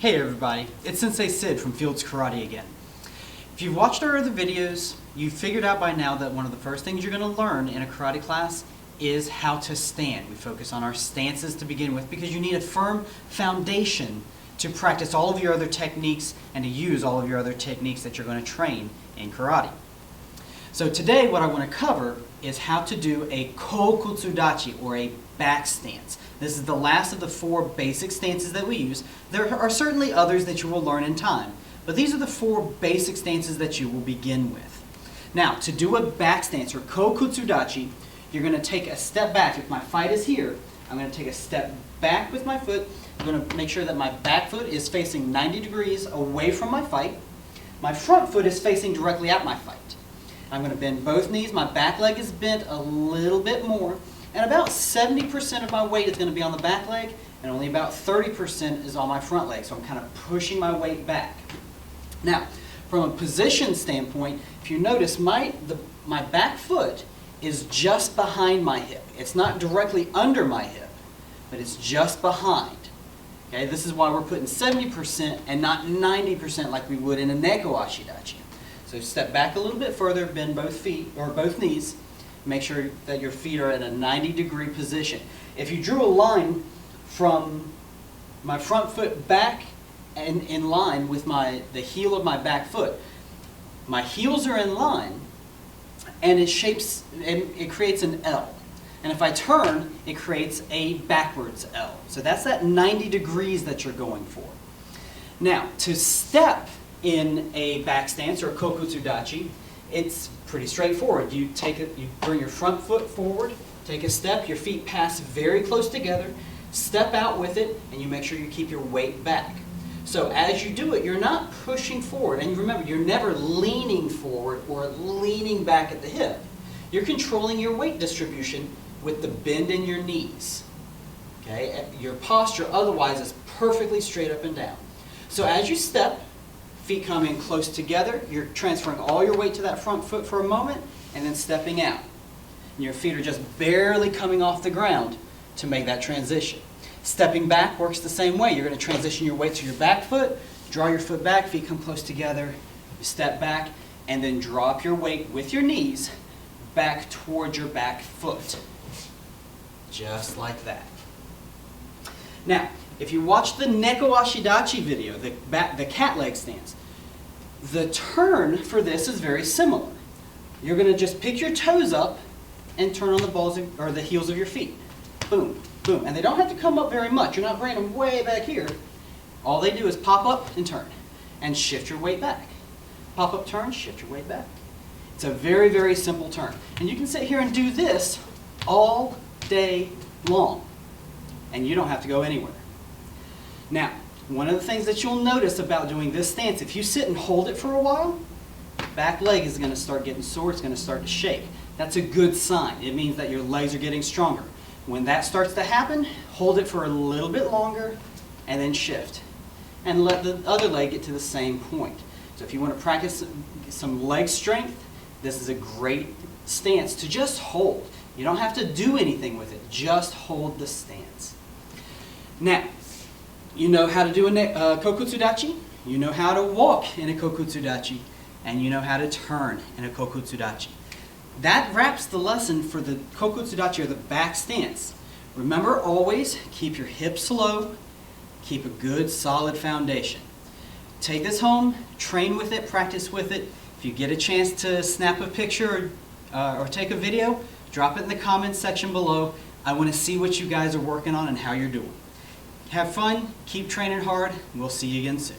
Hey everybody, it's Sensei Sid from Fields Karate again. If you've watched our other videos, you've figured out by now that one of the first things you're going to learn in a karate class is how to stand. We focus on our stances to begin with because you need a firm foundation to practice all of your other techniques and to use all of your other techniques that you're going to train in karate. So today what I want to cover is how to do a Kokutsu Dachi, or a back stance. This is the last of the 4 basic stances that we use. There are certainly others that you will learn in time, but these are the 4 basic stances that you will begin with. Now, to do a back stance, or Kokutsu Dachi, you're going to take a step back. If my fight is here, I'm going to take a step back with my foot. I'm going to make sure that my back foot is facing 90 degrees away from my fight. My front foot is facing directly at my fight. I'm going to bend both knees. My back leg is bent a little bit more. And about 70% of my weight is going to be on the back leg, and only about 30% is on my front leg. So I'm kind of pushing my weight back. Now, from a position standpoint, if you notice, my back foot is just behind my hip. It's not directly under my hip, but it's just behind. Okay, this is why we're putting 70% and not 90% like we would in a Neko Ashidachi. So step back a little bit further, bend both feet or both knees. Make sure that your feet are in a 90-degree position. If you drew a line from my front foot back and in line with the heel of my back foot, my heels are in line, and it creates an L. And if I turn, it creates a backwards L. So that's that 90 degrees that you're going for. Now, to step in a back stance or a Kokutsu Dachi, it's pretty straightforward. You bring your front foot forward, take a step, your feet pass very close together, step out with it, and you make sure you keep your weight back. So as you do it, you're not pushing forward. And remember, you're never leaning forward or leaning back at the hip. You're controlling your weight distribution with the bend in your knees. Okay? Your posture otherwise is perfectly straight up and down. So as you step, feet come in close together, you're transferring all your weight to that front foot for a moment, and then stepping out. And your feet are just barely coming off the ground to make that transition. Stepping back works the same way. You're going to transition your weight to your back foot, draw your foot back, feet come close together, you step back, and then drop your weight with your knees back towards your back foot. Just like that. Now, if you watch the Neko Ashidachi video, the cat leg stance, the turn for this is very similar. You're going to just pick your toes up and turn on the balls or the heels of your feet. Boom, boom. And they don't have to come up very much. You're not bringing them way back here. All they do is pop up and turn and shift your weight back. Pop up, turn, shift your weight back. It's a very, very simple turn. And you can sit here and do this all day long, and you don't have to go anywhere. Now, one of the things that you'll notice about doing this stance, if you sit and hold it for a while, back leg is going to start getting sore, it's going to start to shake. That's a good sign. It means that your legs are getting stronger. When that starts to happen, hold it for a little bit longer and then shift. And let the other leg get to the same point. So if you want to practice some leg strength, this is a great stance to just hold. You don't have to do anything with it, just hold the stance. Now, you know how to do a Kokutsu Dachi, you know how to walk in a Kokutsu Dachi, and you know how to turn in a Kokutsu Dachi. That wraps the lesson for the Kokutsu Dachi, or the back stance. Remember, always keep your hips low, keep a good solid foundation. Take this home, train with it, practice with it. If you get a chance to snap a picture or take a video, drop it in the comments section below. I want to see what you guys are working on and how you're doing. Have fun, keep training hard, and we'll see you again soon.